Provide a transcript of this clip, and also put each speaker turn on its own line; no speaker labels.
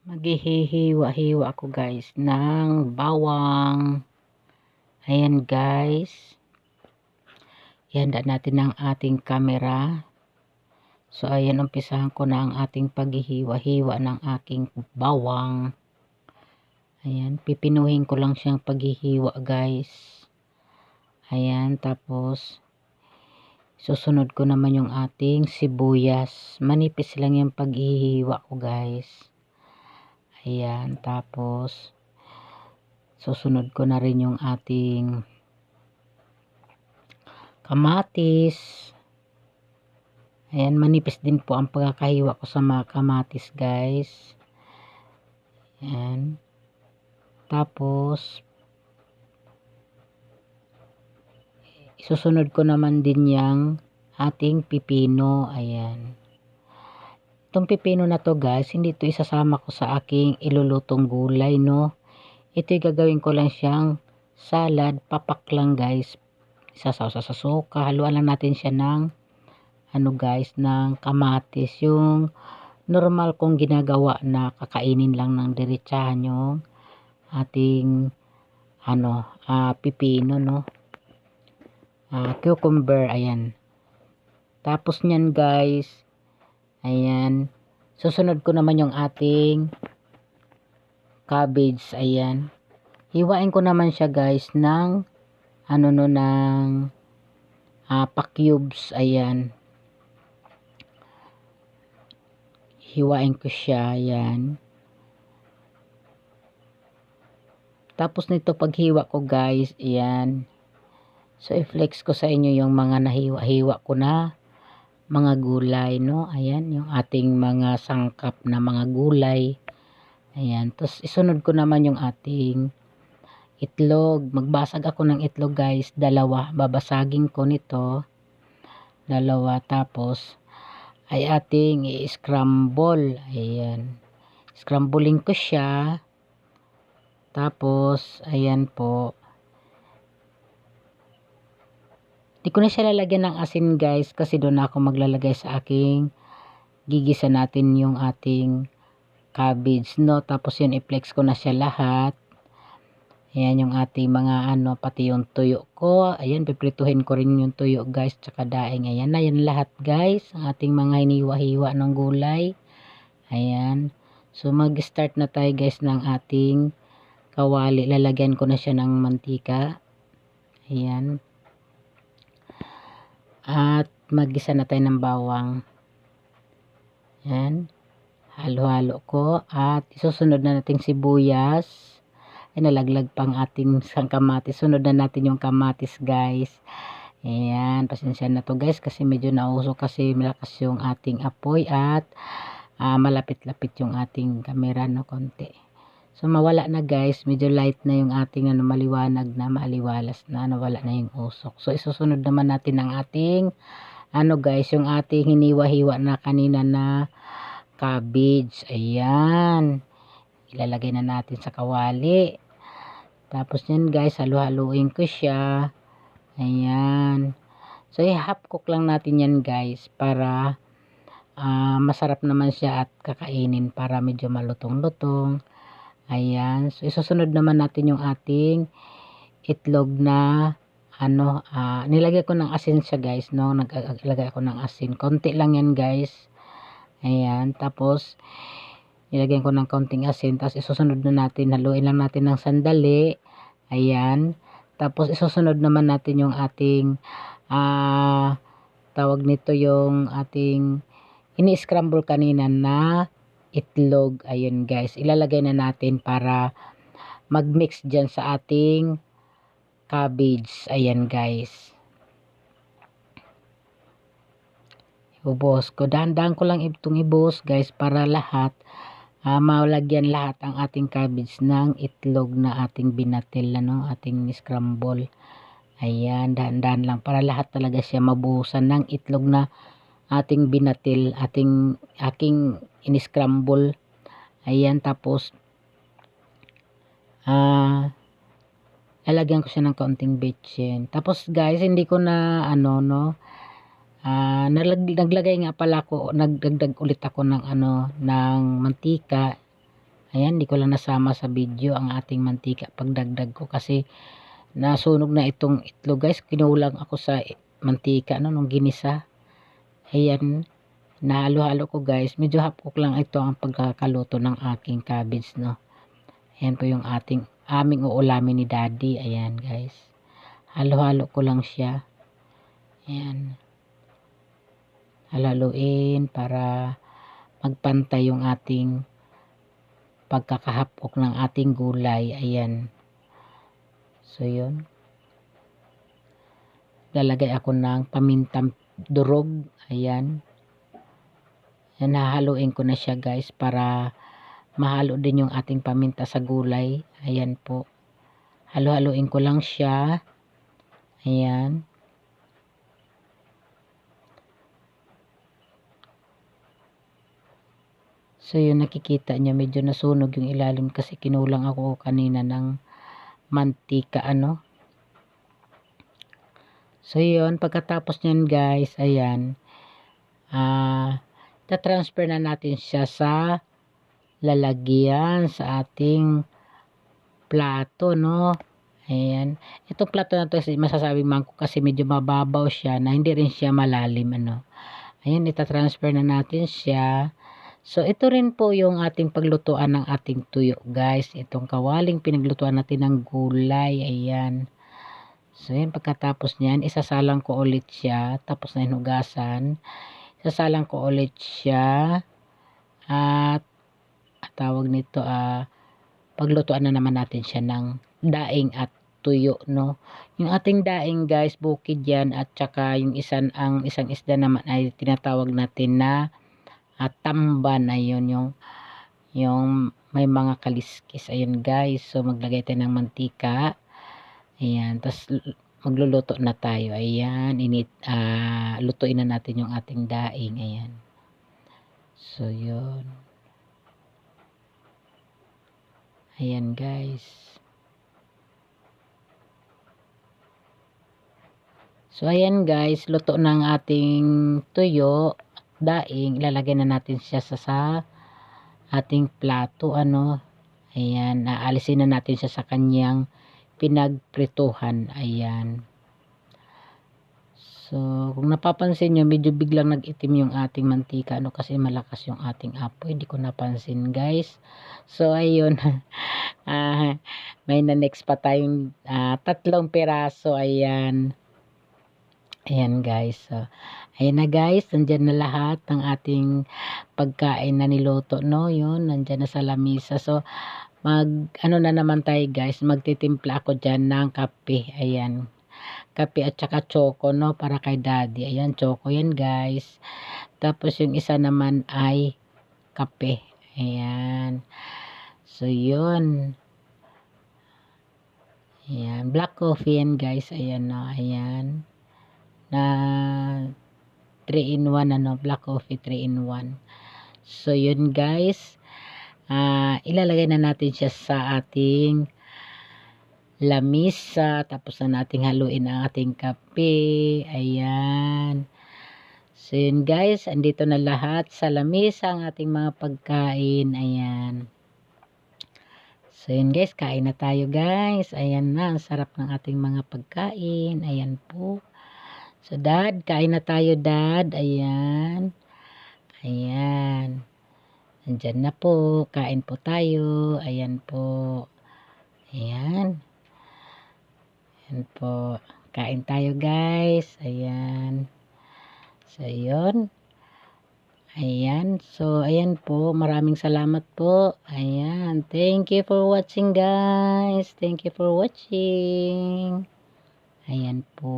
Maghihiwa-hiwa ako guys ng bawang. Ayan guys. Ihanda natin ang ating camera. So ayan, umpisahan ko na ang ating paghihiwa-hiwa ng aking bawang. Ayan, pipinuhin ko lang siyang paghihiwa guys. Ayan, tapos susunod ko naman yung ating sibuyas. Manipis lang yung paghihiwa ko guys. Ayan, tapos susunod ko na rin yung ating kamatis. Ayan, manipis din po ang pagkakahiwa ko sa mga kamatis guys. Ayan. Tapos isusunod ko naman din yung ating pipino. Ayan. Itong pipino na to guys, hindi ito isasama ko sa aking ilulutong gulay, no. Ito'y gagawin ko lang siyang salad, papak lang guys. Isasawsa sa suka, haluan lang natin siya ng guys, ng kamatis. Yung normal kong ginagawa na kakainin lang ng diretsahan yung ating pipino, no. Cucumber, ayan. Tapos nyan guys, ayan, susunod ko naman yung ating cabbage. Ayan, hiwain ko naman siya guys ng pa-cubes. Ayan, hiwain ko siya. Ayan, tapos nito paghiwa ko guys, ayan, so i-flex ko sa inyo yung mga nahiwa-hiwa ko na mga gulay, no. Ayan, yung ating mga sangkap na mga gulay. Ayan, tapos isunod ko naman yung ating itlog. Magbasag ako ng itlog guys, dalawa. Babasagin ko nito, dalawa. Tapos ay ating i-scramble. Ayan, scrambling ko siya. Tapos ayan po, di ko na siya lalagyan ng asin guys, kasi doon ako maglalagay sa aking gigisa natin yung ating cabbage, no. Tapos yun, i-flex ko na siya lahat. Ayan yung ating mga pati yung tuyo ko. Ayan, piprituhin ko rin yung tuyo guys, tsaka daing. Ayan na, yan lahat guys, ang ating mga hiniwa-hiwa ng gulay. Ayan, so mag-start na tayo guys ng ating kawali. Lalagyan ko na siya ng mantika. Ayan, at mag-gisa na tayo ng bawang. Ayan, halo-halo ko, at isusunod na natin sibuyas. Ay, nalaglag pang ating kamatis. Sunod na natin yung kamatis guys. Ayan, pasensya na to guys, kasi medyo nauso, kasi malakas yung ating apoy, at malapit-lapit yung ating camera, no, konti. So mawala na guys, medyo light na yung ating maliwanag na, maaliwalas na, nawala na yung usok. So isusunod naman natin ang ating guys, yung ating hiniwa-hiwa na kanina na cabbage. Ayan, ilalagay na natin sa kawali. Tapos yan guys, halu-haluin ko siya. Ayan, so i-half cook lang natin yan guys, para masarap naman siya at kakainin, para medyo malutong-lutong. Ayan, so isusunod naman natin yung ating itlog na nilagay ko ng asin siya guys, no. Naglagay ako ng asin, konti lang yan guys. Ayan, tapos nilagyan ko ng konting asin. Tapos isusunod na natin, haluin lang natin ng sandali. Ayan, tapos isusunod naman natin yung ating tawag nito, yung ating ini-scramble kanina na itlog. Ayun guys, ilalagay na natin para mag-mix dyan sa ating cabbage. Ayan guys, ibubuhos ko, dahan-dahan ko lang itong ibuhos guys, para lahat malagyan lahat ang ating cabbage ng itlog na ating binatil, ating scramble. Ayan, dahan-dahan lang, para lahat talaga siya mabuhusan ng itlog na ating binatil, aking in-scramble. Ayan, tapos lalagyan ko siya ng kaunting betchin. Tapos guys, hindi ko na naglagay nga pala ako, nagdagdag ulit ako ng ng mantika. Ayan, di ko lang nasama sa video ang ating mantika pagdagdag ko kasi nasunog na itong itlog guys. Kinulang ako sa mantika nung ginisa. Ayan, nahalo-halo ko guys. Medyo hapok lang ito ang pagkakaluto ng aking cabbage no. Ayan po yung aming uulamin ni daddy. Ayan guys. Halo-halo ko lang siya. Ayan. Halaluin para magpantay yung ating pagkakahapok ng ating gulay. Ayan. So, yun. Lalagay ako ng pamintang durog. Ayan. Ayan, hahaluin ko na siya guys para mahalo din yung ating paminta sa gulay. Ayan po. Halo-haluin ko lang siya. Ayan. So, yun nakikita nyo, medyo nasunog yung ilalim kasi kinulang ako kanina ng mantika, ano. So, yun, pagkatapos nyan guys, ayan, ta-transfer na natin siya sa lalagyan sa ating plato, no. Ayan. Itong plato na to, masasabing mangkok kasi medyo mababaw siya na hindi rin siya malalim, ano. Ayan, ita-transfer na natin siya. So, ito rin po yung ating paglutuan ng ating tuyo, guys. Itong kawaling pinaglutuan natin ng gulay. Ayan. So, yan. Pagkatapos niyan, isasalang ko ulit siya. Tapos na hinugasan. Isasalang ko ulit siya. At, tawag nito, paglutuan na naman natin siya ng daing at tuyo, no. Yung ating daing, guys, bukid yan. At saka yung isang isda naman ay tinatawag natin na tamban. Ayun yung may mga kaliskis. Ayun guys, so maglagay tayo ng mantika. Ayan, tapos magluluto na tayo. Ayan, lutuin na natin yung ating daing. Ayan, so yun. Ayan guys, so ayan guys, luto ng ating tuyo daing. Ilalagay na natin siya sa ating plato, ano. Ayan, aalisin na natin siya sa kanyang pinagprituhan. Ayan. So, kung napapansin nyo, medyo biglang nag-itim yung ating mantika, ano, kasi malakas yung ating apoy. Hindi ko napansin, guys. So, ayun. May na-next pa tayong 3 piraso. Ayan. Ayan guys, so, ayan na guys, nandyan na lahat ng ating pagkain na niluto, no, yun, nandyan na sa lamisa. So, ano na naman tayo guys, magtitimpla ako dyan ng kape. Ayan, kape at saka choco, no, para kay daddy. Ayan, choco yan guys. Tapos yung isa naman ay kape. Ayan, so yun. Ayan, black coffee yan guys. Ayan, no, ayan, na 3-in-1, ano, black coffee 3-in-1. So, yun guys, ilalagay na natin siya sa ating lamisa. Tapos na nating haluin ang ating kape. Ayan. So, yun guys, andito na lahat sa lamisa ang ating mga pagkain. Ayan. So, yun guys, kain na tayo guys. Ayan na, ang sarap ng ating mga pagkain. Ayan po. So, dad, kain na tayo, dad. Ayan. Ayan. Nandyan na po. Kain po tayo. Ayan po. Ayan. Ayan po. Kain tayo, guys. Ayan. So, yun. Ayan. So, ayan po. Maraming salamat po. Ayan. Thank you for watching, guys. Thank you for watching. Ayan po.